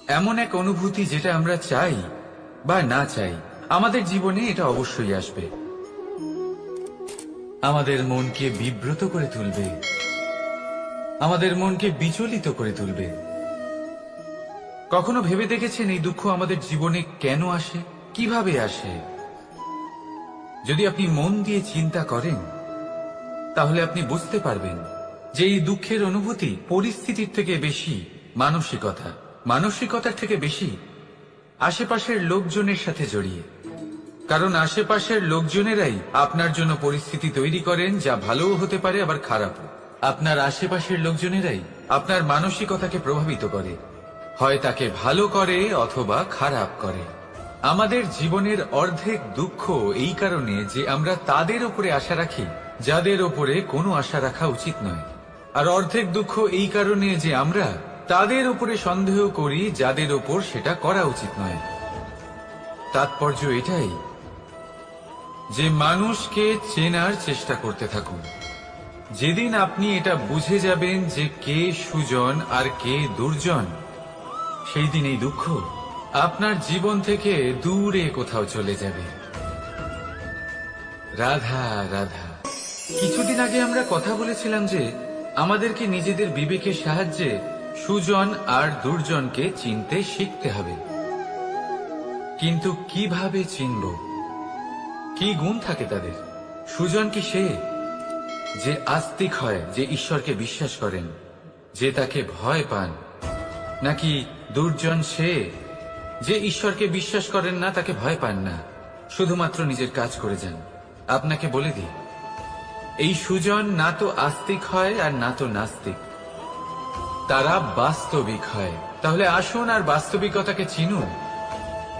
এমন এক অনুভূতি যেটা আমরা চাই বা না চাই, আমাদের জীবনে এটা অবশ্যই আসবে। আমাদের মনকে বিব্রত করে তুলবে, আমাদের মনকে বিচলিত করে তুলবে। কখনো ভেবে দেখেছেন এই দুঃখ আমাদের জীবনে কেন আসে, কিভাবে আসে? যদি আপনি মন দিয়ে চিন্তা করেন তাহলে আপনি বুঝতে পারবেন যে এই দুঃখের অনুভূতি পরিস্থিতির থেকে বেশি মানসিকতার থেকে বেশি আশেপাশের লোকজনের সাথে জড়িয়ে। কারণ আশেপাশের লোকজনেরাই আপনার জন্য পরিস্থিতি তৈরি করেন, যা ভালোও হতে পারে আবার খারাপও। আপনার আশেপাশের লোকজনেরাই আপনার মানসিকতাকে প্রভাবিত করে, হয় তাকে ভালো করে অথবা খারাপ করে। আমাদের জীবনের অর্ধেক দুঃখ এই কারণে যে আমরা তাদের উপরে আশা রাখি যাদের ওপরে কোনো আশা রাখা উচিত নয়, আর অর্ধেক দুঃখ এই কারণে যে আমরা তাদের উপরে সন্দেহ করি যাদের ওপর সেটা করা উচিত নয়। তাৎপর্য এটাই যে মানুষকে চেনার চেষ্টা করতে থাকুন। যেদিন আপনি এটা বুঝে যাবেন যে কে সুজন আর কে দুর্জন, সেই দিন এই দুঃখ আপনার জীবন থেকে দূরে কোথাও চলে যাবে। রাধা রাধা। কিছুদিন আগে আমরা কথা বলেছিলাম যে আমাদেরকে নিজেদের বিবেকের সাহায্যে সুজন আর দুর্জনকে চিনতে শিখতে হবে। কিন্তু কিভাবে চিনব? কি গুণ থাকে তাদের? সুজন কি সে যে আস্তিক হয়, যে ঈশ্বরকে বিশ্বাস করেন, যে তাকে ভয় পান? নাকি দুর্জন সে যে ঈশ্বরকে বিশ্বাস করেন না, তাকে ভয় পান না, শুধুমাত্র নিজের কাজ করে যান? আপনাকে বলে দিই, এই সুজন না তো আস্তিক হয় আর না তো নাস্তিক, তারা বাস্তবিক হয়। তাহলে আসুন আর বাস্তবিকতাকে চিনুন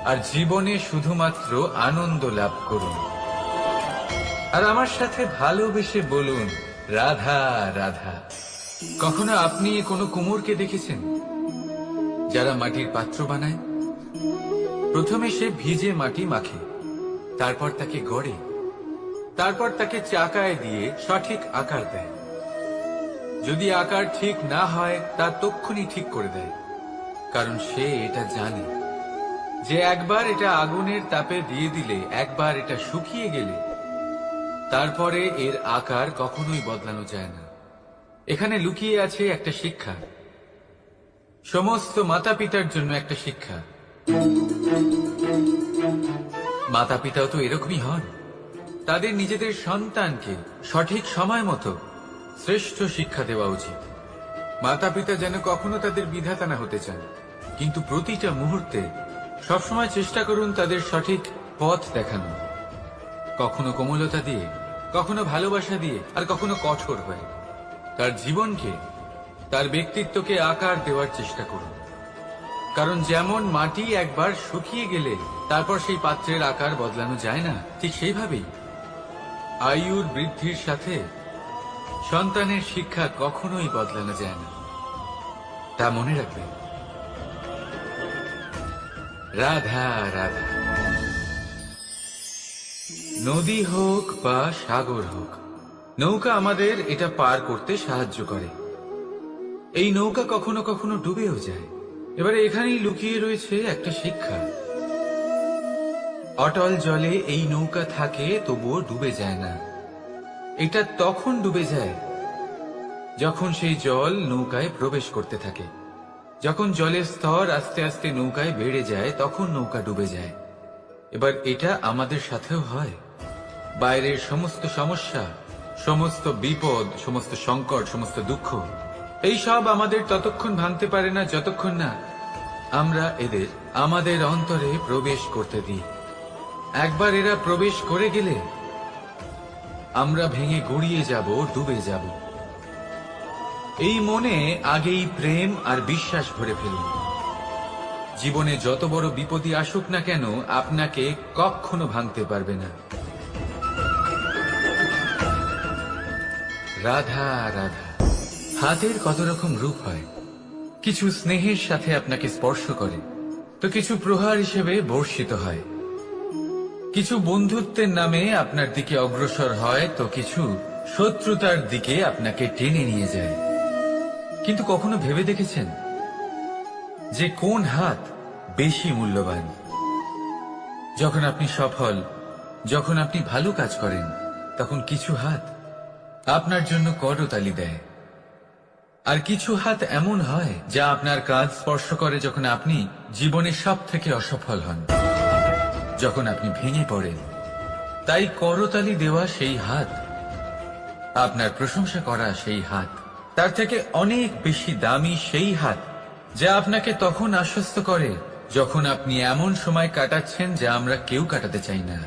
আর জীবনে শুধুমাত্র আনন্দ লাভ করুন। আর আমার সাথে ভালোবেসে বলুন রাধা রাধা। কখনো আপনি কোনো কুমোরকে দেখেছেন যারা মাটির পাত্র বানায়? প্রথমে সে ভিজে মাটি মাখে, তারপর তাকে গড়ে, তারপর তাকে চাকায় দিয়ে সঠিক আকার দেয়। যদি আকার ঠিক না হয় তা তক্ষুনি ঠিক করে দেয়, কারণ সে এটা জানে যে একবার এটা আগুনের তাপে দিয়ে দিলে, একবার এটা শুকিয়ে গেলে তারপরে এর আকার কখনোই বদলানো যায় না। এখানে লুকিয়ে আছে একটা শিক্ষা, সমস্ত মাতা পিতার জন্য একটা শিক্ষা। মাতা পিতাও তো এরকমই হন, তাদের নিজেদের সন্তানকে সঠিক সময় মতো শ্রেষ্ঠ শিক্ষা দেওয়া উচিত। মাতা পিতা যেন কখনো তাদের বিধাতা না হতে চান, কিন্তু প্রতিটা মুহূর্তে সবসময় চেষ্টা করুন তাদের সঠিক পথ দেখানো, কখনো কোমলতা দিয়ে, কখনো ভালোবাসা দিয়ে, আর কখনো কঠোর হয়ে। তার জীবনকে, তার ব্যক্তিত্বকে আকার দেওয়ার চেষ্টা করুন। কারণ যেমন মাটি একবার শুকিয়ে গেলে তারপর সেই পাত্রের আকার বদলানো যায় না, ঠিক সেইভাবেই আয়ুর বৃদ্ধির সাথে সন্তানের শিক্ষা কখনোই বদলানো যায় না। তা মনে রাখবেন। রাধা রাধা। নদী হোক বা সাগর হোক, নৌকা আমাদের এটা পার করতে সাহায্য করে। এই নৌকা কখনো কখনো ডুবেও যায়। এবারে এখানেই লুকিয়ে রয়েছে একটা শিক্ষা। অটল জলে এই নৌকা থাকে, তবুও ডুবে যায় না। এটা তখন ডুবে যায় যখন সেই জল নৌকায় প্রবেশ করতে থাকে। যখন জলের স্তর আস্তে আস্তে নৌকায় বেড়ে যায়, তখন নৌকা ডুবে যায়। এবার এটা আমাদের সাথেও হয়। বাইরের সমস্ত সমস্যা, সমস্ত বিপদ, সমস্ত সংকট, সমস্ত দুঃখ, এই সব আমাদের ততক্ষণ ভাঙতে পারে না যতক্ষণ না আমরা এদের আমাদের অন্তরে প্রবেশ করতে দিই। একবার এরা প্রবেশ করে গেলে আমরা ভেঙে গড়িয়ে যাব, ডুবে যাব। এই মনে আগেই প্রেম আর বিশ্বাস ভরে ফেলুন। জীবনে যত বড় বিপদই আসুক না কেন, আপনাকে কখনো ভাঙতে পারবে না। রাধা রাধা। হাতের কত রকম রূপ হয়। কিছু স্নেহের সাথে আপনাকে স্পর্শ করে, তো কিছু প্রহার হিসেবে বর্ষিত হয়। কিছু বন্ধুত্বের নামে আপনার দিকে অগ্রসর হয়, তো কিছু শত্রুতার দিকে আপনাকে টেনে নিয়ে যায়। কিন্তু কখনো ভেবে দেখেছেন যে কোন হাত বেশি মূল্যবান। যখন আপনি সফল, যখন আপনি ভালো কাজ করেন, তখন কিছু হাত আপনার জন্য করতালি দেয়, আর কিছু হাত এমন হয় যা আপনার কাঁধ স্পর্শ করে যখন আপনি জীবনে সব থেকে অসফল হন, যখন আপনি ভেঙে পড়েন। তাই করতালি দেওয়া সেই হাত, আপনার প্রশংসা করা সেই হাত, তার থেকে অনেক বেশি দামি সেই হাত যা আপনাকে তখন আশ্বস্ত করে যখন আপনি এমন সময় কাটাচ্ছেন যা আমরা কেউ কাটাতে চাই না।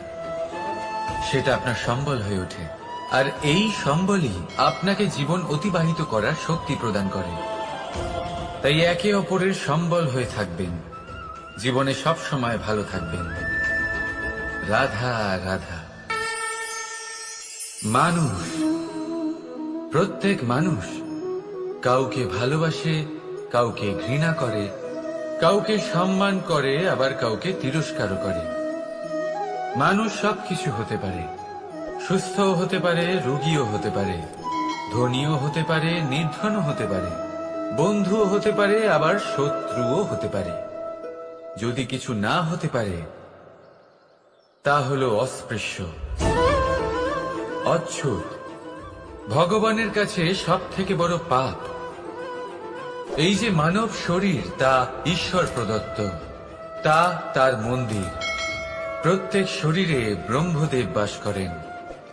সেটা আপনার সম্বল হয়ে ওঠে, আর এই সম্বলই আপনাকে জীবন অতিবাহিত করার শক্তি প্রদান করে। তাই একে অপরের সম্বল হয়ে থাকবেন, জীবনে সব সময় ভালো থাকবেন। রাধা রাধা। মানুষ, প্রত্যেক মানুষ কাউকে ভালোবাসে, কাউকে ঘৃণা করে, কাউকে সম্মান করে, আবার কাউকে তিরস্কারও করে। মানুষ সবকিছু হতে পারে, সুস্থও হতে পারে, রোগীও হতে পারে, ধনীও হতে পারে, নির্ধনও হতে পারে, বন্ধুও হতে পারে, আবার শত্রুও হতে পারে। যদি কিছু না হতে পারে তা হলো অস্পৃশ্য, অচ্ছুত, ভগবানের কাছে সব থেকে বড় পাপ। এই যে মানব শরীর, তা ঈশ্বর প্রদত্ত, তা তার মন্দির। প্রত্যেক শরীরে ব্রহ্মদেব বাস করেন।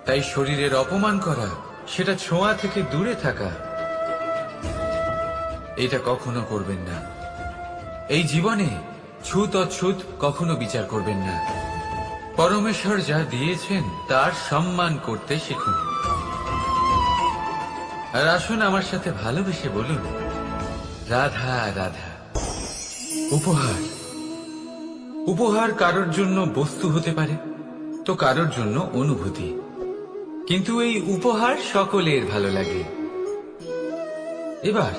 তাই শরীরের অপমান করা, সেটা ছোঁয়া থেকে দূরে থাকা, এটা কখনো করবেন না। এই জীবনে ছুত অছুত কখনো বিচার করবেন না। পরমেশ্বর যা দিয়েছেন তার সম্মান করতে শিখুন। আর আসুন আমার সাথে ভালোবেসে বলুন, রাধা রাধা। উপহার, উপহার কারোর জন্য বস্তু হতে পারে, তো কারোর জন্য অনুভূতি। কিন্তু এই উপহার সকলের ভালো লাগে। এবার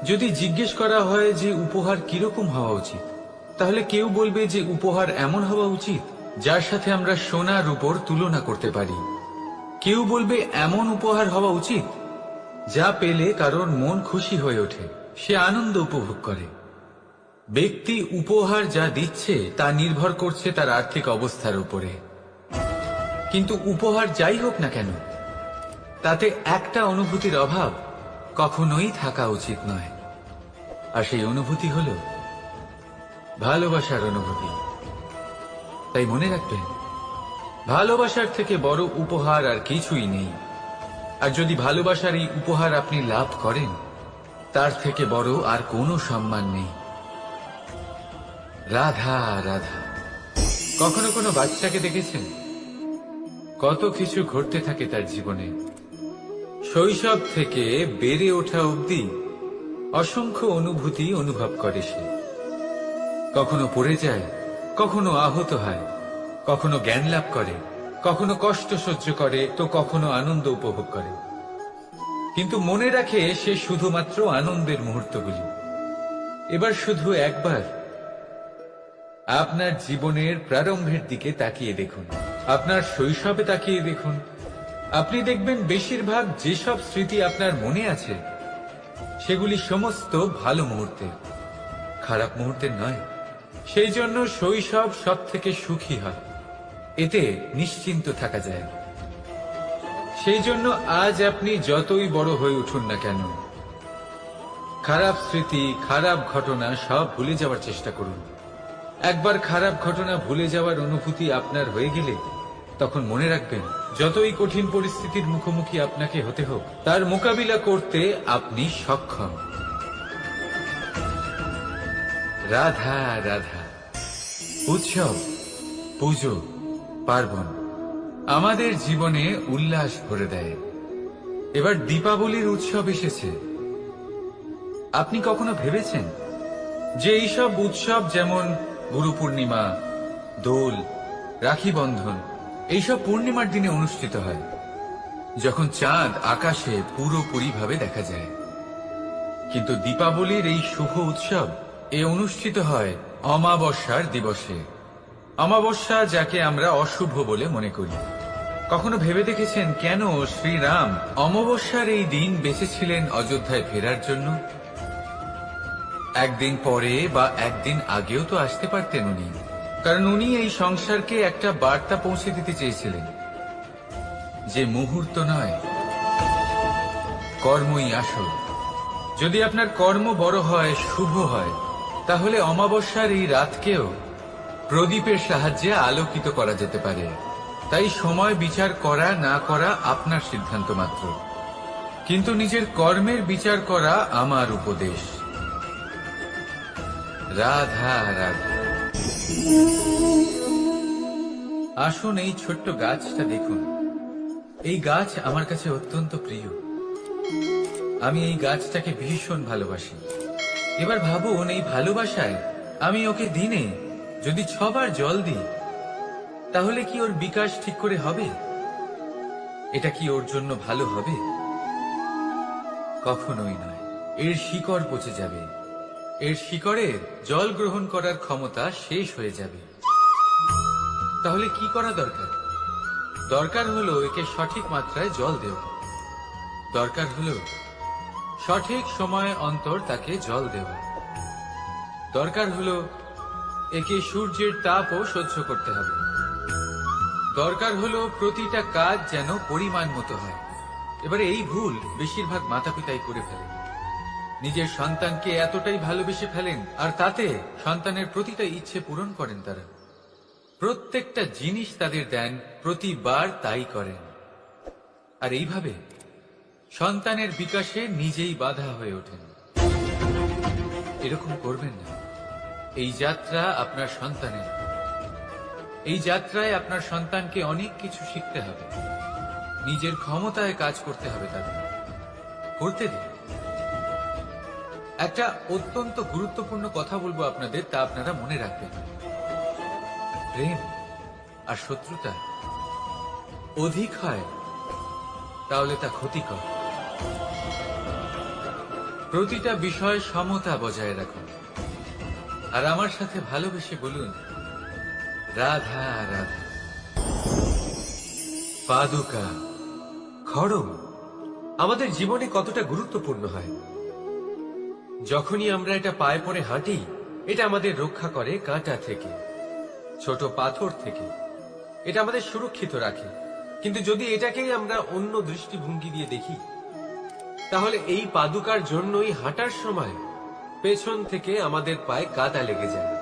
যদি জিজ্ঞেস করা হয় যে উপহার কিরকম হওয়া উচিত, তাহলে কেউ বলবে যে উপহার এমন হওয়া উচিত যার সাথে আমরা সোনার উপর তুলনা করতে পারি। কেউ বলবে এমন উপহার হওয়া উচিত যা পেলে কারোর মন খুশি হয়ে ওঠে, সে আনন্দ উপভোগ করে। ব্যক্তি উপহার যা দিচ্ছে তা নির্ভর করছে তার আর্থিক অবস্থার উপরে। কিন্তু উপহার যাই হোক না কেন, তাতে একটা অনুভূতির অভাব কখনোই থাকা উচিত নয়। আর সেই অনুভূতি হল ভালোবাসার অনুভূতি। তাই মনে রাখবেন, ভালোবাসার থেকে বড় উপহার আর কিছুই নেই। আর যদি ভালোবাসার এই উপহার আপনি লাভ করেন, তার থেকে বড় আর কোনো সম্মান নেই। রাধা রাধা। কখনো কোনো বাচ্চাকে দেখেছেন? কত কিছু ঘটতে থাকে তার জীবনে। শৈশব থেকে বেড়ে ওঠা অবধি অসংখ্য অনুভূতি অনুভব করে সে। কখনো পড়ে যায়, কখনো আহত হয়, কখনো জ্ঞান লাভ করে, কখনো কষ্ট সহ্য করে, তো কখনো আনন্দ উপভোগ করে। কিন্তু মনে রাখে সে শুধুমাত্র আনন্দের মুহূর্তগুলি। এবার শুধু একবার আপনার জীবনের প্রারম্ভের দিকে তাকিয়ে দেখুন, আপনার শৈশবে তাকিয়ে দেখুন। আপনি দেখবেন বেশিরভাগ যেসব স্মৃতি আপনার মনে আছে সেগুলি সমস্ত ভালো মুহূর্তের, খারাপ মুহূর্তের নয়। সেই জন্য শৈশব সব থেকে সুখী হয়, এতে নিশ্চিন্ত থাকা যায়। সেই জন্য আজ আপনি যতই বড় হয়ে উঠুন না কেন, খারাপ স্মৃতি, খারাপ ঘটনা সব ভুলে যাওয়ার চেষ্টা করুন। একবার খারাপ ঘটনা ভুলে যাওয়ার অনুভূতি আপনার হয়ে গেলে তখন মনে রাখবেন, যতই কঠিন পরিস্থিতির মুখোমুখি আপনাকে হতে হোক, তার মোকাবিলা করতে আপনি সক্ষম। রাধা রাধা। উৎসব, পুজো, পার্বণ আমাদের জীবনে উল্লাস ভরে দেয়। এবার দীপাবলির উৎসব এসেছে। আপনি কখনো ভেবেছেন যে এইসব উৎসব যেমন গুরু পূর্ণিমা, দোল, রাখি বন্ধন, এইসব পূর্ণিমার দিনে অনুষ্ঠিত হয়, যখন চাঁদ আকাশে পুরোপুরিভাবে দেখা যায়। কিন্তু দীপাবলির এই শুভ উৎসব অনুষ্ঠিত হয় অমাবস্যার দিবসে। অমাবস্যা যাকে আমরা অশুভ বলে মনে করি। কখনো ভেবে দেখেছেন কেন শ্রীরাম অমাবস্যার এই দিন বেঁচেছিলেন অযোধ্যায় ফেরার জন্য? একদিন পরে বা একদিন আগেও তো আসতে পারতেন উনি, কারণ উনি এই সংসারকে একটা বার্তা পৌঁছে দিতে চেয়েছিলেন যে মুহূর্ত নয়, কর্মই আসল। যদি আপনার কর্ম বড় হয়, শুভ হয়, তাহলে অমাবস্যার এই রাতকেও প্রদীপের সাহায্যে আলোকিত করা যেতে পারে। তাই সময় বিচার করা না করা আপনার সিদ্ধান্ত মাত্র, কিন্তু নিজের কর্মের বিচার করা আমার উপদেশ। রাধা রাধা। আসুন এই ছোট্ট গাছটা দেখুন। এই গাছ আমার কাছে অত্যন্ত প্রিয়। আমি এই গাছটাকে ভীষণ ভালোবাসি। এবার ভাবুন, এই ভালোবাসায় আমি ওকে দিনে যদি 6 বার জল দিই, তাহলে কি ওর বিকাশ ঠিক করে হবে? এটা কি ওর জন্য ভালো হবে? কখনোই নয়। এর শিকড় পচে যাবে, এর শিকড়ের জল গ্রহণ করার ক্ষমতা শেষ হয়ে যাবে। তাহলে কি করা দরকার? দরকার হলো একে সঠিক মাত্রায় জল দেওয়া। দরকার হলো সঠিক সময় অন্তর তাকে জল দেওয়া। দরকার হলো একে সূর্যের তাপও সহ্য করতে হবে। দরকার হলো প্রতিটা কাজ যেন পরিমাণ মতো হয়। এবারে এই ভুল বেশিরভাগ মাতাপিতাই করে ফেলেন। নিজের সন্তানকে এতটাই ভালোবেসে ফেলেন, আর তাতে সন্তানের প্রতিটা ইচ্ছে পূরণ করেন। তারা প্রত্যেকটা জিনিস তাদের দেন, প্রতিবার তাই করেন। আর এইভাবে সন্তানের বিকাশে নিজেই বাধা হয়ে ওঠেন। এরকম করবেন না। এই যাত্রা আপনার সন্তানের। এই যাত্রায় আপনার সন্তানকে অনেক কিছু শিখতে হবে। নিজের ক্ষমতায় কাজ করতে হবে তাদের। করতে দিন। একটা অত্যন্ত গুরুত্বপূর্ণ কথা বলবো আপনাদের, তা আপনারা মনে রাখবেন। প্রেম আর শত্রুতা অধিক হয় তাহলে তা ক্ষতিকর। প্রতিটা বিষয় সমতা বজায় রাখুন। আর আমার সাথে ভালোবেসে বলুন, রাধা রাধা। পাদুকা, খড়ম আমাদের জীবনে কতটা গুরুত্বপূর্ণ হয়। যখনই আমরা এটা পায়ে পরে হাঁটি, এটা আমাদের রক্ষা করে কাঁটা থেকে, ছোট পাথর থেকে। এটা আমাদের সুরক্ষিত রাখে। কিন্তু যদি এটাকেই আমরা অন্য দৃষ্টিভঙ্গি দিয়ে দেখি, তাহলে এই পাদুকার জন্যই হাঁটার সময় পেছন থেকে আমাদের পায়ে কাদা লেগে যায়।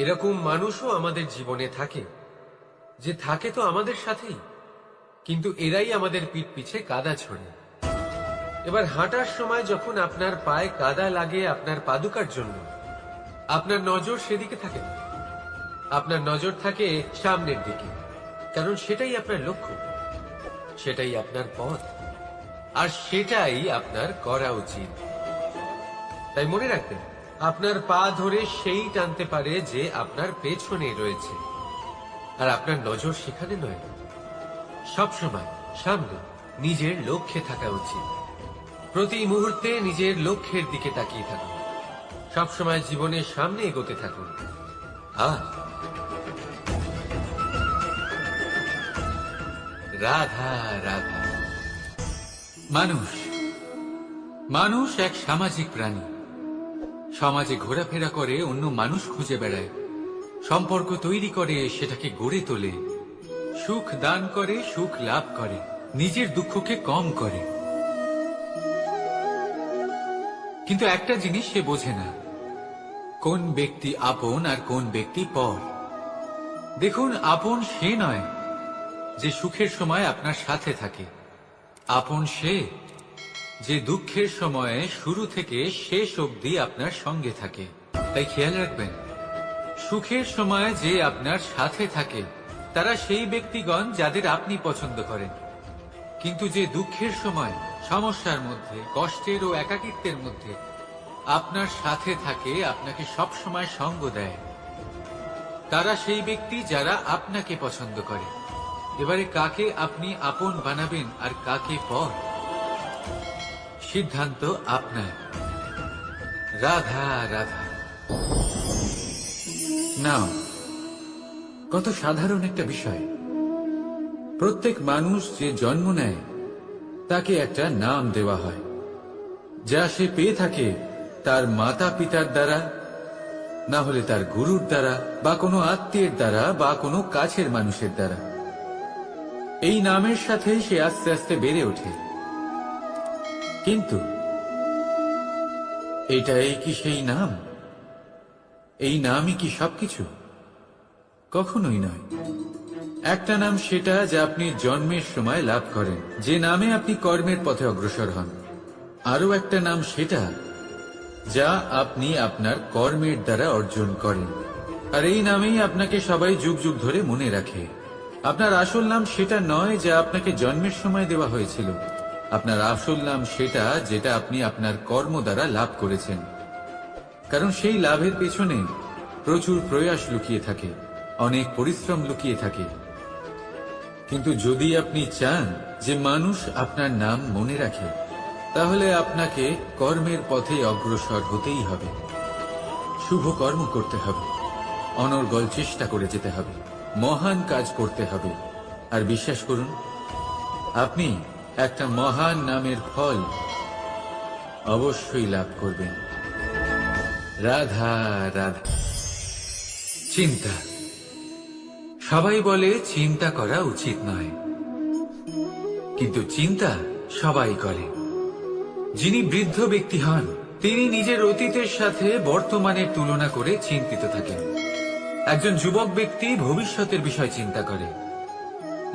এরকম মানুষও আমাদের জীবনে থাকে, যে থাকে তো আমাদের সাথেই, কিন্তু এরাই আমাদের পিঠ পিছে কাদা ছড়ে। এবার হাঁটার সময় যখন আপনার পায়ে কাদা লাগে আপনার পাদুকার জন্য, আপনার নজর সেদিকে থাকে না। আপনার নজর থাকে সামনের দিকে, কারণ সেটাই আপনার লক্ষ্য, সেটাই আপনার পথ, আর সেটাই আপনার করা উচিত। তাই মনে রাখবেন, আপনার পা ধরে সেই টানতে পারে যে আপনার পেছনে রয়েছে, আর আপনার নজর সেখানে নয়। সবসময় সামনে নিজের লক্ষ্যে থাকা উচিত। প্রতি মুহূর্তে নিজের লক্ষ্যের দিকে তাকিয়ে থাকুন। সবসময় জীবনের সামনে এগোতে থাকুন। আর রাধা রাধা। মানুষ মানুষ এক সামাজিক প্রাণী। সমাজে ঘোরাফেরা করে, অন্য মানুষ খুঁজে বেড়ায়, সম্পর্ক তৈরি করে, সেটাকে গড়ে তোলে, সুখ দান করে, সুখ লাভ করে, নিজের দুঃখকে কম করে। কিন্তু একটা জিনিস সে বোঝে না, কোন ব্যক্তি আপন আর কোন ব্যক্তি পর। দেখুন, আপন সে নয় যে সুখের সময় আপনার সাথে থাকে। আপন সে যে দুঃখের সময়ে শুরু থেকে শেষ অবধি আপনার সঙ্গে থাকে। তাই খেয়াল রাখবেন, সুখের সময় যে আপনার সাথে থাকে তারা সেই ব্যক্তিগণ যাদের আপনি পছন্দ করেন। কিন্তু যে দুঃখের সময়, সমস্যার মধ্যে, কষ্টের ও একাকিত্বের মধ্যে আপনার সাথে থাকে, আপনাকে সব সময় সঙ্গ দেয়, তারা সেই ব্যক্তি যারা আপনাকে পছন্দ করে। এবারে কাকে আপনি আপন বানাবেন আর কাকে পর, সিদ্ধান্ত আপনার। রাধা রাধা। নাও, কত সাধারণ একটা বিষয়। প্রত্যেক মানুষ যে জন্ম নেয় তাকে একটা নাম দেওয়া হয়। যা সে পেয়ে থাকে তার মাতা পিতার দ্বারা, না হলে তার গুরুর দ্বারা, বা কোনো আত্মীয়ের দ্বারা, বা কোনো কাছের মানুষের দ্বারা। এই নামের সাথে সে আস্তে আস্তে বেড়ে ওঠে। কিন্তু এটাই কি সেই নাম? এই নামই কি সবকিছু? কখনোই নয়। একটা নাম সেটা যা আপনি জন্মের সময় লাভ করেন, যে নামে আপনি কর্মের পথে অগ্রসর হন। আরও একটা নাম সেটা যা আপনি আপনার কর্মের দ্বারা অর্জন করেন, আর এই নামেই আপনাকে সবাই যুগ যুগ ধরে মনে রাখে। আপনার আসল নাম সেটা নয় যা আপনাকে জন্মের সময় দেওয়া হয়েছিল। আপনার আসল নাম সেটা যেটা আপনি আপনার কর্ম দ্বারা লাভ করেছেন, কারণ সেই লাভের পেছনে প্রচুর প্রয়াস লুকিয়ে থাকে, অনেক পরিশ্রম লুকিয়ে থাকে। কিন্তু যদি আপনি চান যে মানুষ আপনার নাম মনে রাখে, তাহলে আপনাকে কর্মের পথে অগ্রসর হতেই হবে। শুভ কর্ম করতে হবে, অনর্গল চেষ্টা করে যেতে হবে, মহান কাজ করতে হবে। আর বিশ্বাস করুন, আপনি একটা মহান নামের ফল অবশ্যই লাভ করবেন। রাধা রাধা। চিন্তা। সবাই বলে চিন্তা করা উচিত নয়, কিন্তু চিন্তা সবাই করে। যিনি বৃদ্ধ ব্যক্তি হন, তিনি নিজের অতীতের সাথে বর্তমানের তুলনা করে চিন্তিত থাকেন। একজন যুবক ব্যক্তি ভবিষ্যতের বিষয় চিন্তা করে,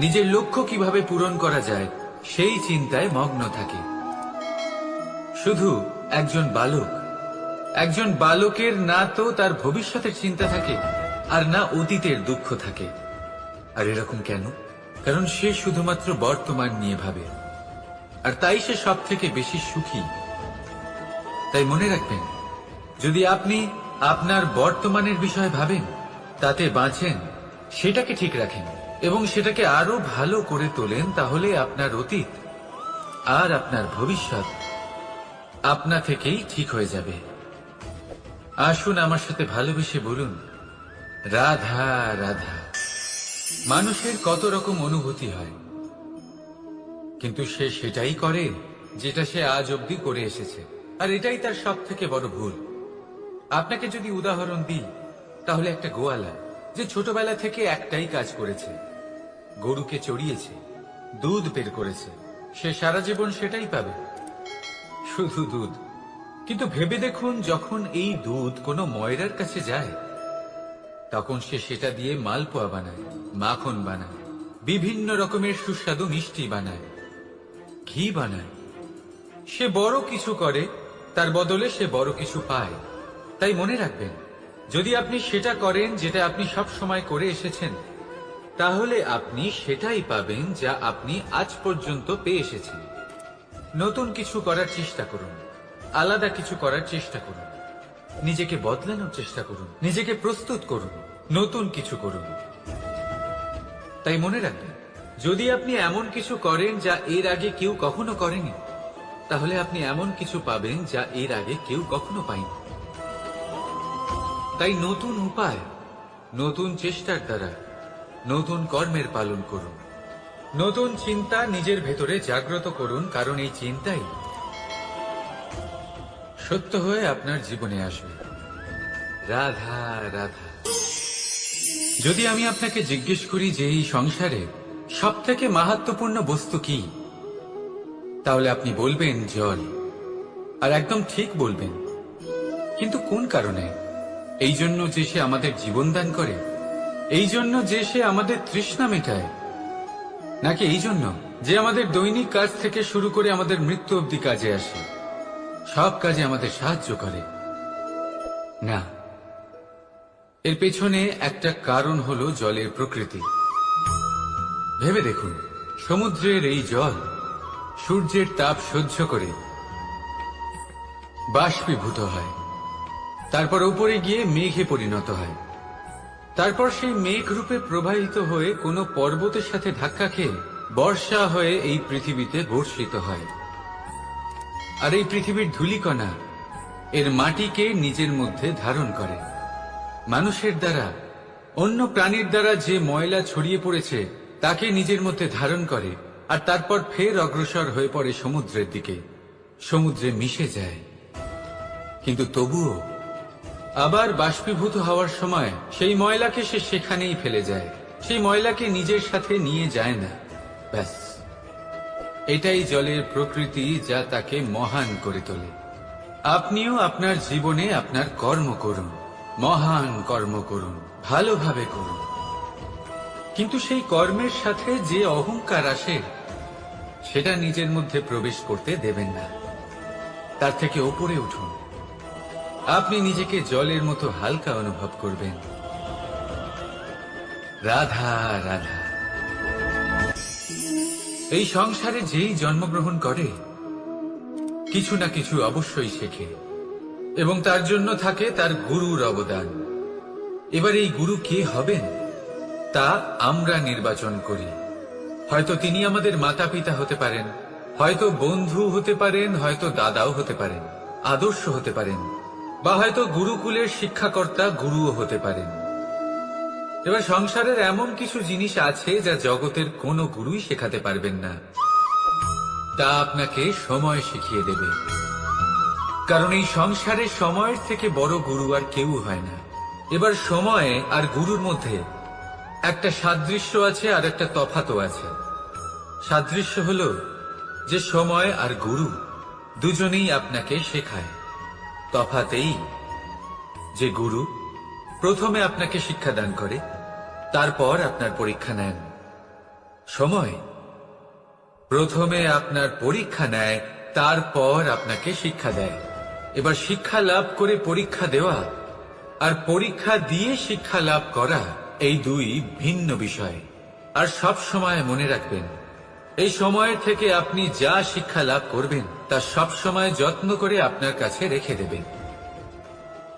নিজের লক্ষ্য কিভাবে পূরণ করা যায় সেই চিন্তায় মগ্ন থাকে। শুধু একজন বালকের না তো তার ভবিষ্যতের চিন্তা থাকে, আর না অতীতের দুঃখ থাকে। আর এরকম কেন? কারণ সে শুধুমাত্র বর্তমান নিয়ে ভাবে, আর তাই সে সব থেকে বেশি সুখী। তাই মনে রাখবেন, যদি আপনি আপনার বর্তমানের বিষয় ভাবেন, তাতে বাঁচেন, সেটাকে ঠিক রাখেন এবং সেটাকে আরো ভালো করে তোলেন, তাহলে আপনার অতীত আর আপনার ভবিষ্যৎ আপনা থেকেই ঠিক হয়ে যাবে। আসুন আমার সাথে ভালোবেসে বলুন, রাধা রাধা। মানুষের কত রকম অনুভূতি হয়, কিন্তু সে সেটাই করে যেটা সে আজ অবধি করে এসেছে, আর এটাই তার সব থেকে বড় ভুল। আপনাকে যদি উদাহরণ দিই, তাহলে একটা গোয়ালা যে ছোটবেলা থেকে একটাই কাজ করেছে, গরুকে চড়িয়েছে, দুধ বের করেছে, সে সারা জীবন সেটাই পাবে, শুধু দুধ। কিন্তু ভেবে দেখুন, যখন এই দুধ কোনো ময়রার কাছে যায়, তখন সে সেটা দিয়ে মালপোয়া বানায়, মাখন বানায়, বিভিন্ন রকমের সুস্বাদু মিষ্টি বানায়, ঘি বানায়। সে বড় কিছু করে, তার বদলে সে বড় কিছু পায়। তাই মনে রাখবেন, যদি আপনি সেটা করেন যেটা আপনি সব সময় করে এসেছেন, তাহলে আপনি সেটাই পাবেন যা আপনি আজ পর্যন্ত পেয়ে এসেছেন। নতুন কিছু করার চেষ্টা করুন, আলাদা কিছু করার চেষ্টা করুন, নিজেকে বদলানোর চেষ্টা করুন, নিজেকে প্রস্তুত করুন, নতুন কিছু করুন। তাই মনে রাখবেন, যদি আপনি এমন কিছু করেন যা এর আগে কেউ কখনো করেনি, তাহলে আপনি এমন কিছু পাবেন যা এর আগে কেউ কখনো পায়নি। তাই নতুন উপায়, নতুন চেষ্টার দ্বারা নতুন কর্মের পালন করুন। নতুন চিন্তা নিজের ভেতরে জাগ্রত করুন, কারণ এই চিন্তাই সত্য হয়ে আপনার জীবনে আসবে। রাধা রাধা। যদি আমি আপনাকে জিজ্ঞেস করি যে এই সংসারে সব থেকে মাহাত্ম্যপূর্ণ বস্তু কি, তাহলে আপনি বলবেন জল। আর একদম ঠিক বলবেন। কিন্তু কোন কারণে? এই জন্য যে সে আমাদের জীবন দান করে? এই জন্য যে সে আমাদের তৃষ্ণা মেটায়? নাকি এই জন্য যে আমাদের দৈনিক কাজ থেকে শুরু করে আমাদের মৃত্যু অবধি কাজে আসে, সব কাজে আমাদের সাহায্য করে? না, এর পেছনে একটা কারণ হলো জলের প্রকৃতি। ভেবে দেখুন, সমুদ্রের এই জল সূর্যের তাপ সহ্য করে বাষ্পীভূত হয়, তারপর উপরে গিয়ে মেঘে পরিণত হয়, তারপর সেই মেঘ রূপে প্রবাহিত হয়ে কোনো পর্বতের সাথে ধাক্কা খেয়ে বর্ষা হয়ে এই পৃথিবীতে বর্ষিত হয়। আর এই পৃথিবীর ধূলিকণা এর মাটিকে নিজের মধ্যে ধারণ করে। মানুষের দ্বারা, অন্য প্রাণীর দ্বারা যে ময়লা ছড়িয়ে পড়েছে তাকে নিজের মধ্যে ধারণ করে, আর তারপর ফের অগ্রসর হয়ে পড়ে সমুদ্রের দিকে, সমুদ্রে মিশে যায়। কিন্তু তবুও আবার বাষ্পীভূত হওয়ার সময় সেই ময়লাকে সে সেখানেই ফেলে যায়, সেই ময়লাকে নিজের সাথে নিয়ে যায় না। ব্যাস, এটাই জলের প্রকৃতি, যা তাকে মহান করে তোলে। আপনিও আপনার জীবনে আপনার কর্ম করুন, মহান কর্ম করুন, ভালোভাবে করুন, কিন্তু সেই কর্মের সাথে যে অহংকার আসে সেটা নিজের মধ্যে প্রবেশ করতে দেবেন না। তার থেকে ওপরে উঠুন। আপনি নিজেকে জলের মতো হালকা অনুভব করবেন। রাধা রাধা। এই সংসারে যেই জন্মগ্রহণ করে কিছু না কিছু অবশ্যই শেখে, এবং তার জন্য থাকে তার গুরুর অবদান। এবার এই গুরু কে হবেন তা আমরা নির্বাচন করি। হয়তো তিনি আমাদের মাতা পিতা হতে পারেন, হয়তো বন্ধু হতে পারেন, হয়তো দাদাও হতে পারেন, আদর্শ হতে পারেন, বা হয়তো গুরুকুলের শিক্ষাকর্তা গুরুও হতে পারেন। এবার সংসারের এমন কিছু জিনিস আছে যা জগতের কোনো গুরুই শেখাতে পারবেন না, তা আপনাকে সময় শিখিয়ে দেবে। কারণ এই সংসারে সময়ের থেকে বড় গুরু আর কেউ হয় না। এবার সময় আর গুরুর মধ্যে একটা সাদৃশ্য আছে আর একটা তফাতও আছে। সাদৃশ্য হলো যে সময় আর গুরু দুজনেই আপনাকে শেখায়। তফাতেই যে গুরু প্রথমে আপনাকে শিক্ষাদান করে, তারপর আপনার পরীক্ষা নেন। সময় প্রথমে আপনার পরীক্ষা নেয়, তারপর আপনাকে শিক্ষা দেয়। এবার শিক্ষা লাভ করে পরীক্ষা দেওয়া আর পরীক্ষা দিয়ে শিক্ষা লাভ করা এই দুই ভিন্ন বিষয়। আর সব সময় মনে রাখবেন, এই সময়ের থেকে আপনি যা শিক্ষা লাভ করবেন তা সব সময় যত্ন করে আপনার কাছে রেখে দেবেন।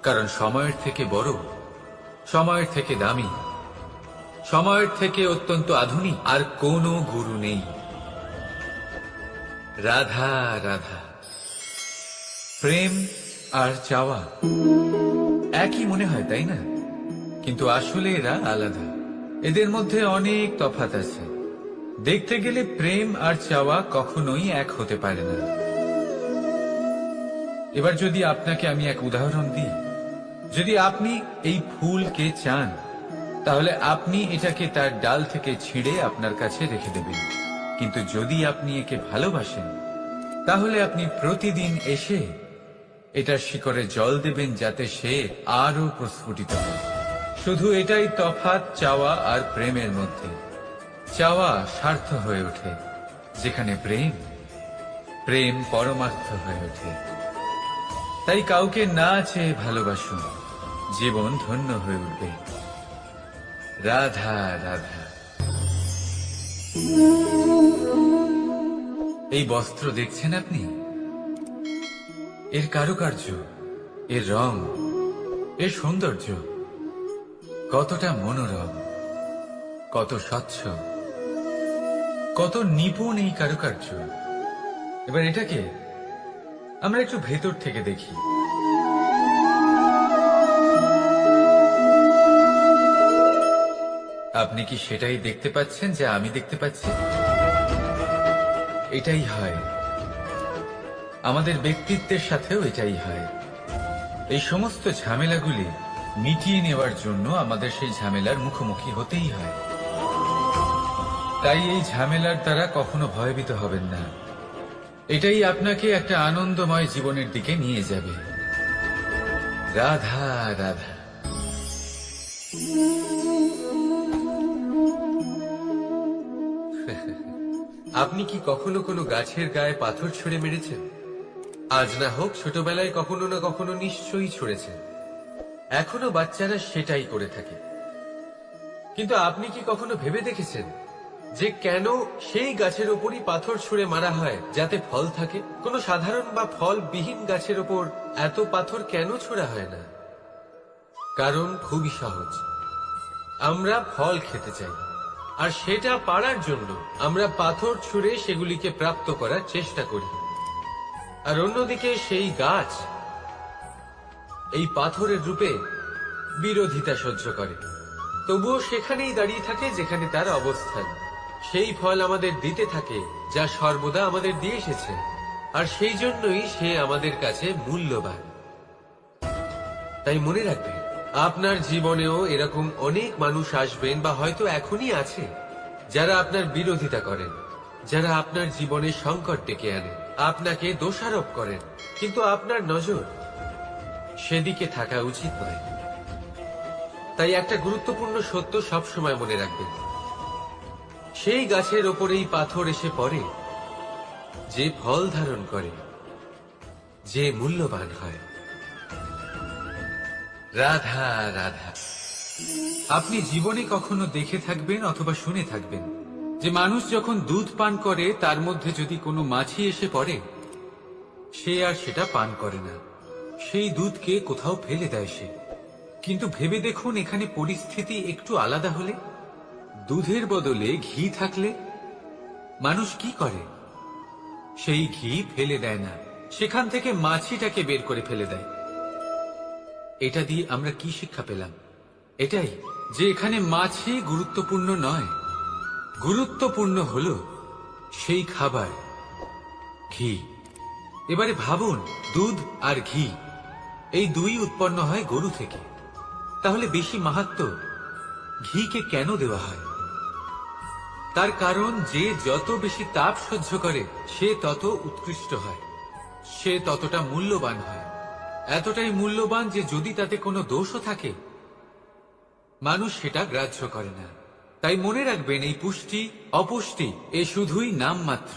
কারণ সময়ের থেকে বড়, সময়ের থেকে দামি, সময়ের থেকে অত্যন্ত আধুনিক আর কোনো গুরু নেই। রাধা রাধা। প্রেম আর চাওয়া একই মনে হয়, তাই না? কিন্তু আসলে এরা আলাদা। এদের মধ্যে অনেক তফাৎ আছে। দেখতে গেলে প্রেম আর চাওয়া কখনোই এক হতে পারে না। এবার যদি আপনাকে আমি এক উদাহরণ দিই, যদি আপনি এই ফুলকে চান, তাহলে আপনি এটাকে তার ডাল থেকে ছিঁড়ে আপনার কাছে রেখে দেবেন। কিন্তু যদি আপনি একে ভালোবাসেন, তাহলে আপনি প্রতিদিন এসে এটার শিকড়ে জল দেবেন, যাতে সে আরো প্রস্ফুটিত হয়। শুধু এটাই তফাৎ চাওয়া আর প্রেমের মধ্যে। চাওয়া স্বার্থ হয়ে ওঠে, যেখানে প্রেম প্রেম পরমার্থ হয়ে ওঠে। তাই কাউকে না চেয়ে ভালোবাসুন, জীবন ধন্য হয়ে উঠবে। রাধা রাধা। এই বস্ত্র দেখছেন আপনি? এর কারুকার্য, এর রং, এর সৌন্দর্য কতটা মনোরম, কত স্বচ্ছ, কত নিপুণ এই কারুকার্য। এবার এটাকে আমরা একটু ভেতর থেকে দেখি। আপনি কি সেটাই দেখতে পাচ্ছেন যা আমি দেখতে পাচ্ছি? এটাই হয় আমাদের ব্যক্তিত্বের সাথেও, এটাই হয়। এই সমস্ত ঝামেলাগুলি মিটিয়ে নেওয়ার জন্য আমাদের সেই ঝামেলার মুখোমুখি হতেই হয়। তাই এই ঝামেলার দ্বারা কখনো ভয়ভীত হবেন না। এটাই আপনাকে একটা আনন্দময় জীবনের দিকে নিয়ে যাবে। রাধা রাধা। আপনি কি কখনো কোনো গাছের গায়ে পাথর ছুঁড়ে মেরেছেন? আজ না হোক ছোটবেলায় কখনো না কখনো নিশ্চয়ই ছুঁড়েছেন। এখনো বাচ্চারা সেটাই করে থাকে। কিন্তু আপনি কি কখনো ভেবে দেখেছেন যে কেন সেই গাছের ওপরই পাথর ছুঁড়ে মারা হয় যাতে ফল থাকে? কোনো সাধারণ বা ফলবিহীন গাছের ওপর এত পাথর কেন ছোড়া হয় না? কারণ খুবই সহজ, আমরা ফল খেতে চাই, আর সেটা পারার জন্য আমরা পাথর ছুঁড়ে সেগুলিকে প্রাপ্ত করার চেষ্টা করি। আর অন্যদিকে সেই গাছ এই পাথরের রূপে বিরোধিতা সহ্য করে, তবুও সেখানেই দাঁড়িয়ে থাকে যেখানে তার অবস্থান। সেই ফল আমাদের দিতে থাকে যা সর্বদা আমাদের দিয়ে এসেছে, আর সেই জন্যই সে আমাদের কাছে মূল্যবান। তাই মনে রাখবেন, আপনার জীবনেও এরকম অনেক মানুষ আসবেন বা হয়তো এখনই আছে, যারা আপনার বিরোধিতা করেন, যারা আপনার জীবনে সংকট ডেকে আনেন, আপনাকে দোষারোপ করেন, কিন্তু আপনার নজর সেদিকে থাকা উচিত নয়। তাই একটা গুরুত্বপূর্ণ সত্য সবসময় মনে রাখবেন, সেই গাছের ওপরেই পাথর এসে পড়ে যে ফল ধারণ করে, যে মূল্যবান হয়। রাধা রাধা। আপনি জীবনে কখনো দেখে থাকবেন অথবা শুনে থাকবেন যে মানুষ যখন দুধ পান করে তার মধ্যে যদি কোনো মাছি এসে পড়ে, সে আর সেটা পান করে না, সেই দুধকে কোথাও ফেলে দেয় সে। কিন্তু ভেবে দেখুন, এখানে পরিস্থিতি একটু আলাদা হলে, দুধের বদলে ঘি থাকলে মানুষ কি করে? সেই ঘি ফেলে দেয় না, সেখান থেকে মাছিটাকে বের করে ফেলে দেয়। এটা দিয়ে আমরা কি শিক্ষা পেলাম? এটাই যে এখানে মাছি গুরুত্বপূর্ণ নয়, গুরুত্বপূর্ণ হল সেই খাবার, ঘি। এবারে ভাবুন, দুধ আর ঘি এই দুই উৎপন্ন হয় গরু থেকে, তাহলে বেশি মাহাত্ম্য ঘিকে কেন দেওয়া হয়? তার কারণ, যে যত বেশি তাপ সহ্য করে সে তত উৎকৃষ্ট হয়, সে ততটা মূল্যবান হয়। এতটাই মূল্যবান যে যদি তাতে কোনো দোষও থাকে, মানুষ সেটা গ্রাহ্য করে না। তাই মনে রাখবেন, এই পুষ্টি অপুষ্টি এ শুধুই নামমাত্র,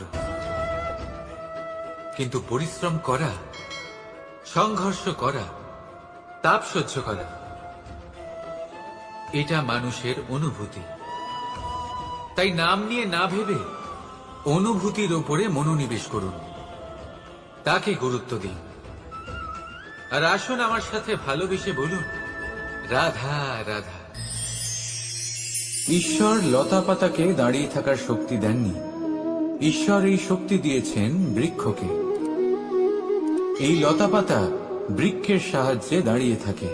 কিন্তু পরিশ্রম করা, সংঘর্ষ করা, তাপ সহ্য করা, এটা মানুষের অনুভূতি। তাই নাম নিয়ে না ভেবে অনুভূতির ওপরে মনোনিবেশ করুন, তাকে গুরুত্ব দিন। আর আসুন আমার সাথে ভালোবেসে বলুন, রাধা রাধা। ঈশ্বর লতা পাতাকে দাঁড়িয়ে থাকার শক্তি দেননি, ঈশ্বর এই শক্তি দিয়েছেন বৃক্ষকে। এই লতা পাতা বৃক্ষের সাহায্যে দাঁড়িয়ে থাকে,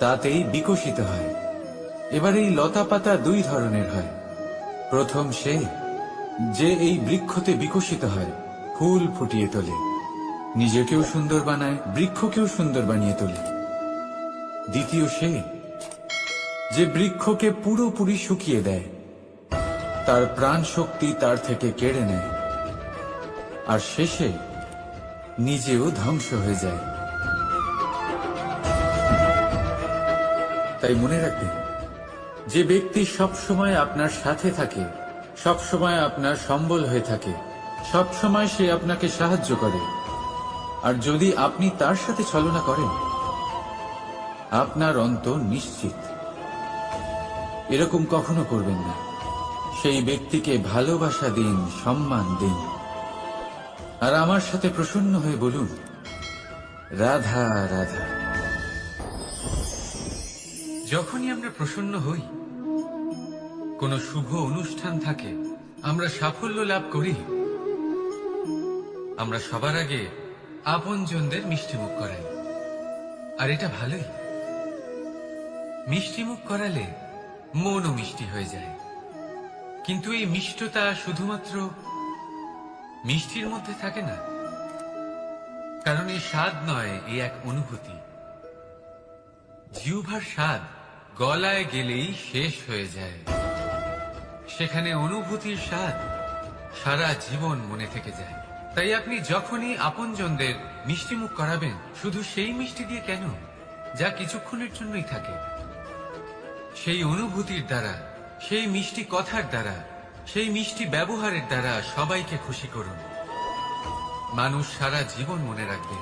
তাতেই বিকশিত হয়। এবার এই লতা পাতা দুই ধরনের হয়। প্রথম সে যে এই বৃক্ষতে বিকশিত হয়, ফুল ফুটিয়ে তোলে, নিজেকেও সুন্দর বানায়, বৃক্ষকেও সুন্দর বানিয়ে তোলে। দ্বিতীয় সে যে বৃক্ষকে পুরোপুরি শুকিয়ে দেয়, তার প্রাণ শক্তি তার থেকে কেড়ে নেয়, আর শেষে নিজেও ধ্বংস হয়ে যায়। তাই মনে রাখবেন, যে ব্যক্তি সবসময় আপনার সাথে থাকে, সবসময় আপনার সম্বল হয়ে থাকে, সবসময় সে আপনাকে সাহায্য করে, আর যদি আপনি তার সাথে ছলনা করেন, আপনার অন্ত নিশ্চিত। এরকম কখনো করবেন না। সেই ব্যক্তিকে ভালোবাসা দিন, সম্মান দিন, আর আমার সাথে প্রসন্ন হয়ে বলুন, রাধা রাধা। যখনই আমরা প্রসন্ন হই, কোনো শুভ অনুষ্ঠান থাকে, আমরা সাফল্য লাভ করি, আমরা সবার আগে আপনজনদের মিষ্টিমুখ করাই। আর এটা ভালোই, মিষ্টিমুখ করালে মনও মিষ্টি হয়ে যায়। কিন্তু এই মিষ্টতা শুধুমাত্র মিষ্টির মধ্যে থাকে না, কারণ এই স্বাদ নয়, এই এক অনুভূতি। জিহ্বার স্বাদ গলায় গেলেই শেষ হয়ে যায়, সেখানে অনুভূতির স্বাদ সারা জীবন মনে থেকে যায়। তাই আপনি যখনই আপনজনদের মিষ্টিমুখ করাবেন, শুধু সেই মিষ্টি দিয়ে কেন, যা কিছুক্ষণের জন্যই থাকে, সেই অনুভূতির দ্বারা, সেই মিষ্টি কথার দ্বারা, সেই মিষ্টি ব্যবহারের দ্বারা সবাইকে খুশি করুন। মানুষ সারা জীবন মনে রাখবে,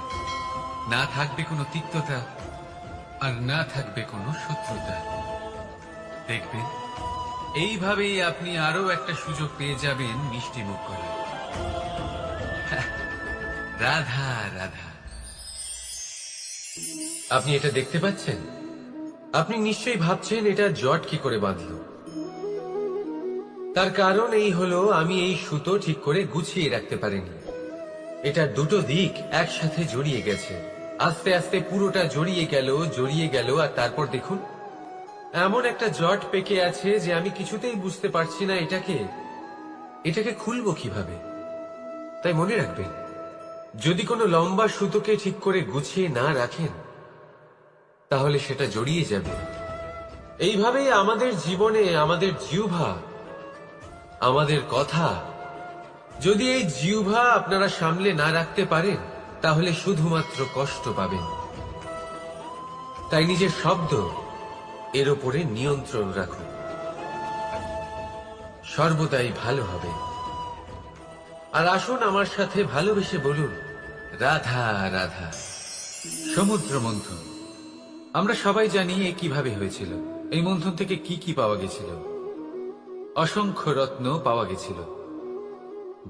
না থাকবে কোনো তিক্ততা, আর না থাকবে কোনো শত্রুতা। দেখবেন, এইভাবেই আপনি আরো একটা সুযোগ পেয়ে যাবেন মিষ্টি মুখ করার। রাধা রাধা। আপনি এটা দেখতে পাচ্ছেন? আপনি নিশ্চয়ই ভাবছেন এটা জট কি করে বাঁধল। তার কারণ এই হলো, আমি এই সুতো ঠিক করে গুছিয়ে রাখতে পারিনি। এটা দুটো দিক একসাথে জড়িয়ে গেছে, আস্তে আস্তে পুরোটা জড়িয়ে গেল, আর তারপর দেখুন এমন একটা জট পেকে আছে যে আমি কিছুতেই বুঝতে পারছি না এটাকে খুলবো কিভাবে। তাই মনে রাখবেন, যদি কোনো লম্বা সুতোকে ঠিক করে গুছিয়ে না রাখেন, তাহলে সেটা জড়িয়ে যাবে। এইভাবেই আমাদের জীবনে আমাদের জিহ্বা, আমাদের কথা, যদি এই জিহ্বা আপনারা সামলে না রাখতে পারেন তাহলে শুধুমাত্র কষ্ট পাবেন। তাই নিজের শব্দ এর ওপরে নিয়ন্ত্রণ রাখুন, সর্বদাই ভালো হবে। আর আসুন আমার সাথে ভালোবেসে বলুন, রাধা রাধা। সমুদ্র মন্থন, আমরা সবাই জানি এ কিভাবে হয়েছিল। এই মন্থন থেকে কি কি পাওয়া গেছিল? অসংখ্য রত্ন পাওয়া গেছিল,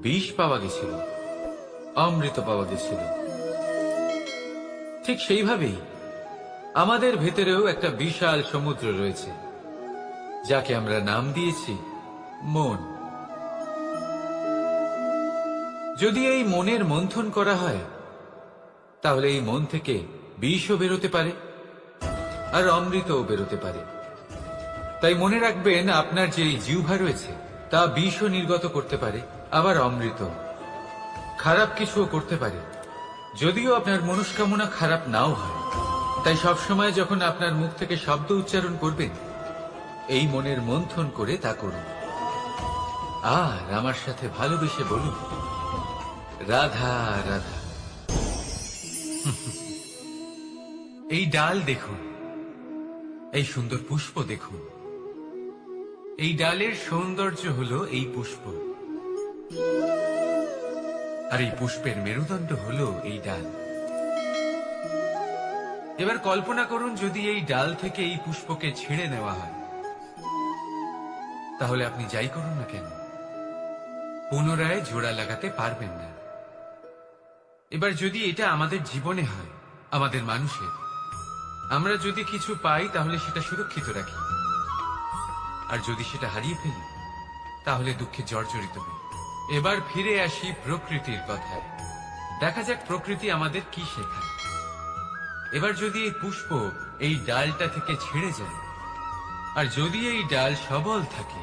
বিষ পাওয়া গেছিল, অমৃত পাওয়া গেছিল। ঠিক সেইভাবেই আমাদের ভেতরেও একটা বিশাল সমুদ্র রয়েছে, যাকে আমরা নাম দিয়েছি মন। যদি এই মনের মন্থন করা হয় তাহলে এই মন থেকে বিষও বেরোতে পারে আর অমৃতও বেরোতে পারে। তাই মনে রাখবেন, আপনার যে জিহ্বা রয়েছে তা বিষও নির্গত করতে পারে, আবার অমৃত, খারাপ কিছুও করতে পারে, যদিও আপনার মনস্কামনা খারাপ নাও হয়। তাই সবসময় যখন আপনার মুখ থেকে শব্দ উচ্চারণ করবেন, এই মনের মন্থন করে তা করুন। আর আমার সাথে ভালোবেসে বলুন, রাধা রাধা। এই ডাল দেখুন, এই সুন্দর পুষ্প দেখুন। এই ডালের সৌন্দর্য হলো এই পুষ্প, আর এই পুষ্পের মেরুদণ্ড হলো এই ডাল। এবার কল্পনা করুন, যদি এই ডাল থেকে এই পুষ্পকে ছিঁড়ে নেওয়া হয়, তাহলে আপনি যাই করুন না কেন পুনরায় জোড়া লাগাতে পারবেন না। এবার যদি এটা আমাদের জীবনে হয়, আমাদের মানুষের, আমরা যদি কিছু পাই তাহলে সেটা সুরক্ষিত রাখি, আর যদি সেটা হারিয়ে ফেলি তাহলে দুঃখে জর্জরিত হই। এবার ফিরে আসি প্রকৃতির কথায়। দেখা যাক প্রকৃতি আমাদের কি শেখায়। এবার যদি এই পুষ্প এই ডালটা থেকে ছিঁড়ে যায়, আর যদি এই ডাল সবল থাকে,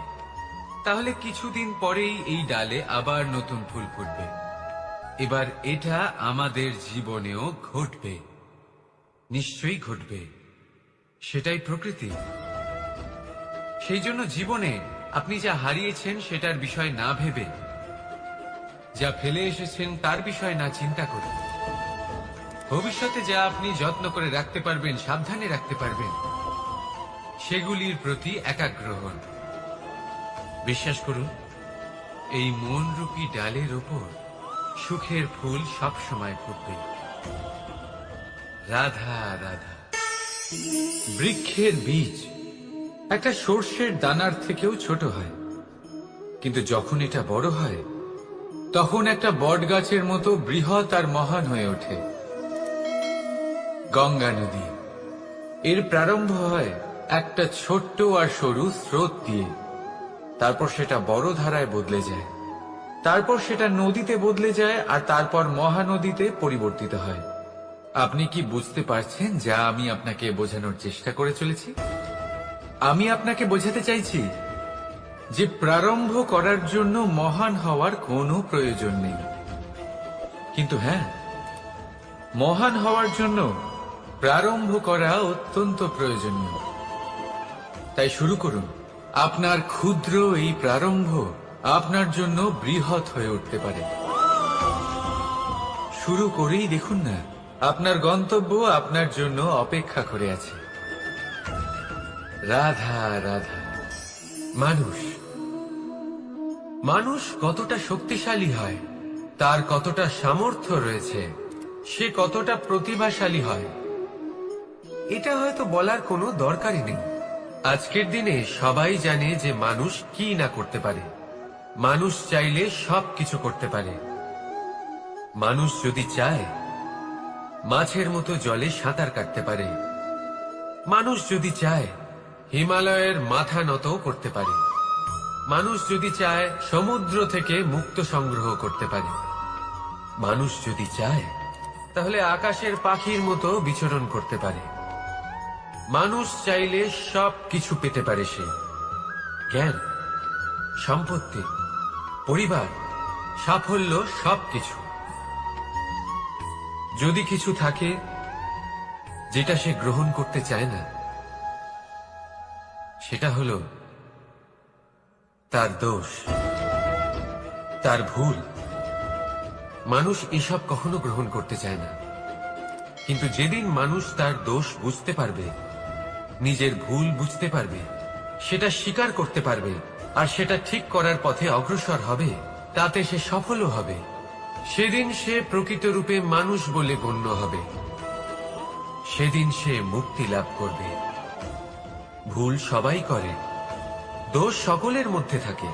তাহলে কিছুদিন পরেই এই ডালে আবার নতুন ফুল ফুটবে। এবার এটা আমাদের জীবনেও ঘটবে, নিশ্চয়ই ঘটবে। সেটাই প্রকৃতি। সেই জন্য জীবনে আপনি যা হারিয়েছেন সেটার বিষয় না ভেবে, যা ফেলে এসেছেন তার বিষয় না চিন্তা করে, ভবিষ্যতে যা আপনি যত্ন করে রাখতে পারবেন, সাবধানে রাখতে পারবেন, সেগুলির প্রতি একাগ্র হন। বিশ্বাস করুন, এই মনরূপী ডালের ওপর সুখের ফুল সব সময় ফুটবে। রাধা রাধা। বৃক্ষের বীজ একটা সর্ষের দানার থেকেও ছোট হয়, কিন্তু যখন এটা বড় হয় তখন একটা বট গাছের মতো বৃহৎ আর মহান হয়ে ওঠে। গঙ্গা নদী, এর প্রারম্ভ হয় একটা ছোট্ট আর সরু স্রোত দিয়ে, তারপর সেটা বড় ধারায় বদলে যায়, তারপর সেটা নদীতে বদলে যায়, আর তারপর মহানদীতে পরিবর্তিত হয়। আপনি কি বুঝতে পারছেন যা আমি আপনাকে বোঝানোর চেষ্টা করে চলেছি? আমি আপনাকে বোঝাতে চাইছি যে প্রারম্ভ করার জন্য মহান হওয়ার কোনো প্রয়োজন নেই, কিন্তু হ্যাঁ, মহান হওয়ার জন্য প্রারম্ভ করা অত্যন্ত প্রয়োজনীয়। তাই শুরু করুন। আপনার ক্ষুদ্র এই প্রারম্ভ আপনার জন্য বৃহৎ হয়ে উঠতে পারে। শুরু করেই দেখুন না, আপনার গন্তব্য আপনার জন্য অপেক্ষা করে আছে। রাধা রাধা। মানুষ কতটা শক্তিশালী হয়, তার কতটা সামর্থ্য রয়েছে, সে কতটা প্রতিভাশালী হয়, এটা হয়তো বলার কোনো দরকারই নেই। আজকের দিনে সবাই জানে যে মানুষ কি না করতে পারে। মানুষ চাইলে সবকিছু করতে পারে। মানুষ যদি চায় মাছের মতো জলে সাঁতার কাটতে পারে। মানুষ যদি চায় হিমালয়ের মাথা নত করতে পারে। মানুষ যদি চায় সমুদ্র থেকে মুক্ত সংগ্রহ করতে পারে। মানুষ যদি চায় তাহলে আকাশের পাখির মতো বিচরণ করতে পারে। মানুষ চাইলে সব কিছু পেতে পারে। সে জ্ঞান, সম্পত্তি, পরিবার, সাফল্য, সবকিছু। যদি কিছু থাকে যেটা সে গ্রহণ করতে চায় না, সেটা হলো তার দোষ, তার ভুল। মানুষ এসব কখনো গ্রহণ করতে চায় না, কিন্তু যেদিন মানুষ তার দোষ বুঝতে পারবে, নিজের ভুল বুঝতে পারবে, সেটা স্বীকার করতে পারবে, আর সেটা ঠিক করার পথে অগ্রসর হবে, তাতে সে সফলও হবে, সেদিন সে প্রকৃত রূপে মানুষ বলে গণ্য হবে। সেদিন সে মুক্তি লাভ করবে। ভুল সবাই করে, দোষ সকলের মধ্যে থাকে,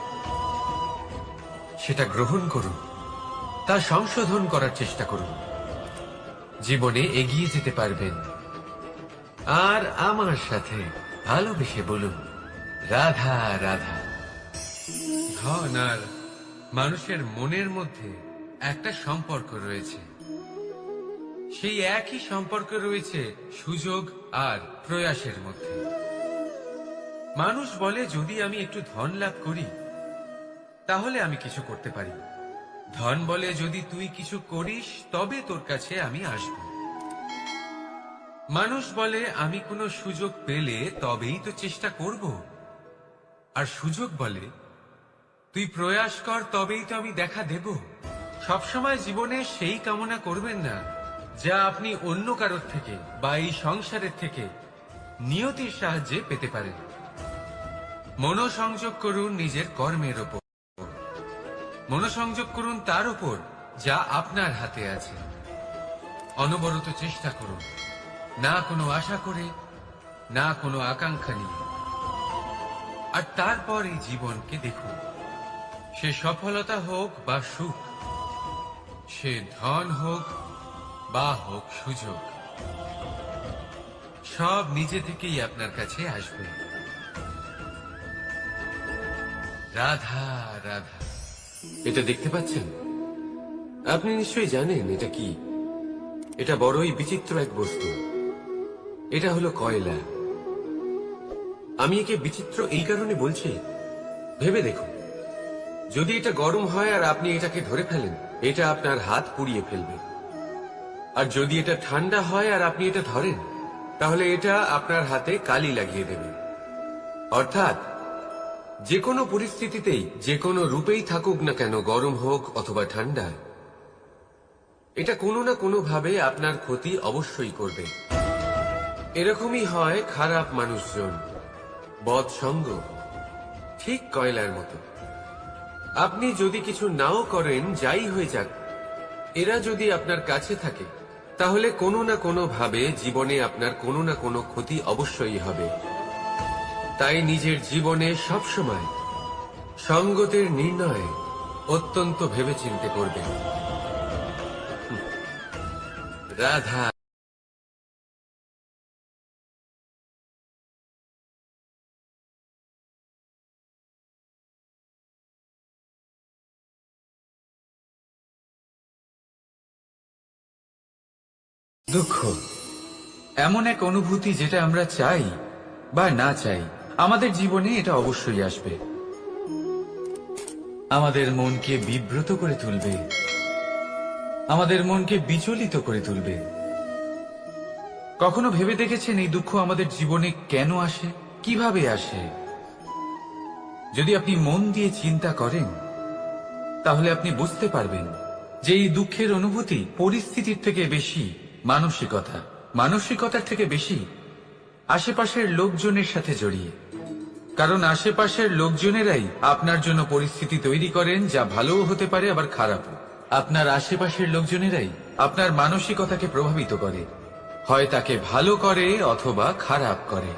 সেটা গ্রহণ করুন, তা সংশোধন করার চেষ্টা করুন, জীবনে এগিয়ে যেতে পারবেন। আর আমার সাথে ভালোবেসে বলুন, রাধা রাধা। ধন আর মানুষের মনের মধ্যে একটা সম্পর্ক রয়েছে, সেই একই সম্পর্ক রয়েছে সুযোগ আর প্রয়াসের মধ্যে। মানুষ বলে, যদি আমি একটু ধন লাভ করি তাহলে আমি কিছু করতে পারি। ধন বলে, যদি তুই কিছু করিস তবে তোর কাছে আমি আসব। মানুষ বলে, আমি কোনো সুযোগ পেলে তবেই তো চেষ্টা করব। আর সুযোগ বলে, তুই প্রয়াস কর তবেই তো আমি দেখা দেব। সবসময় জীবনে সেই কামনা করবেন না যা আপনি অন্য কারোর থেকে বা এই সংসারের থেকে নিয়তির সাহায্যে পেতে পারেন। মনোসংযোগ করুন নিজের কর্মের ওপর, মনোসংযোগ করুন তার উপর যা আপনার হাতে আছে। অনবরত চেষ্টা করুন, না কোনো আশা করে, না কোনো আকাঙ্ক্ষা নিয়ে। আর তারপর এই জীবনকে দেখুন, সে সফলতা হোক বা সুখ, সে ধন হোক বা হোক সুযোগ, সব নিজে থেকেই আপনার কাছে আসবে। রাধা রাধা। এটা দেখতে পাচ্ছেন? আপনি নিশ্চয়ই জানেন এটা কি। এটা বড়ই বিচিত্র এক বস্তু। এটা হলো কয়লা। আমি একে বিচিত্র এই কারণে বলছি, ভেবে দেখুন, যদি এটা গরম হয় আর আপনি এটাকে ধরে ফেলেন, এটা আপনার হাত পুড়িয়ে ফেলবে। আর যদি এটা ঠান্ডা হয় আর আপনি এটা ধরেন, তাহলে এটা আপনার হাতে কালি লাগিয়ে দেবে। অর্থাৎ যে কোনো পরিস্থিতিতেই, যে কোনো রূপেই থাকুক না কেন, গরম হোক অথবা ঠান্ডা, এটা কোনো না কোনো ভাবে আপনার ক্ষতি অবশ্যই করবে। এরকমই হয় খারাপ মানুষজন, বদসঙ্গ, ঠিক কয়লার মতো। আপনি যদি কিছু নাও করেন, যাই হয়ে যাক, এরা যদি আপনার কাছে থাকে, তাহলে কোনো না কোনো ভাবে জীবনে আপনার কোনো না কোনো ক্ষতি অবশ্যই হবে। তাই নিজের জীবনে সবসময় সঙ্গতের নির্ণয় অত্যন্ত ভেবেচিন্তে করবেন। রাধা। দুঃখ এমন এক অনুভূতি যেটা আমরা চাই বা না চাই, আমাদের জীবনে এটা অবশ্যই আসবে। আমাদের মনকে বিব্রত করে তুলবে, আমাদের মনকে বিচলিত করে তুলবে। কখনো ভেবে দেখেছেন এই দুঃখ আমাদের জীবনে কেন আসে, কিভাবে আসে? যদি আপনি মন দিয়ে চিন্তা করেন, তাহলে আপনি বুঝতে পারবেন যে এই দুঃখের অনুভূতি পরিস্থিতির থেকে বেশি মানসিকতার থেকে বেশি আশেপাশের লোকজনের সাথে জড়িয়ে। কারণ আশেপাশের লোকজনেরাই আপনার জন্য পরিস্থিতি তৈরি করেন, যা ভালোও হতে পারে আবার খারাপও। আপনার আশেপাশের লোকজনেরাই আপনার মানসিকতাকে প্রভাবিত করে, হয় তাকে ভালো করে অথবা খারাপ করে।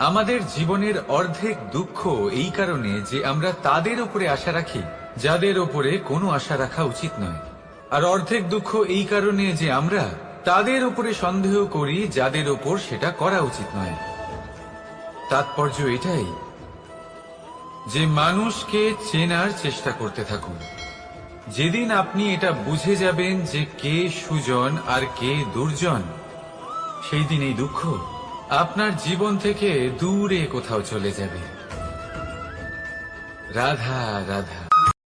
আমাদের জীবনের অর্ধেক দুঃখ এই কারণে যে আমরা তাদের উপরে আশা রাখি যাদের উপরে কোনো আশা রাখা উচিত নয়, আর অর্ধেক দুঃখ এই কারণে যে আমরা তাদের উপরে সন্দেহ করি যাদের উপর সেটা করা উচিত নয়। তাৎপর্য এটাই যে মানুষকে চেনার চেষ্টা করতে থাকুন। যেদিন আপনি এটা বুঝে যাবেন যে কে সুজন আর কে দুর্জন, সেই দিন এই দুঃখ আপনার জীবন থেকে দূরে কোথাও চলে যাবে। রাধা রাধা।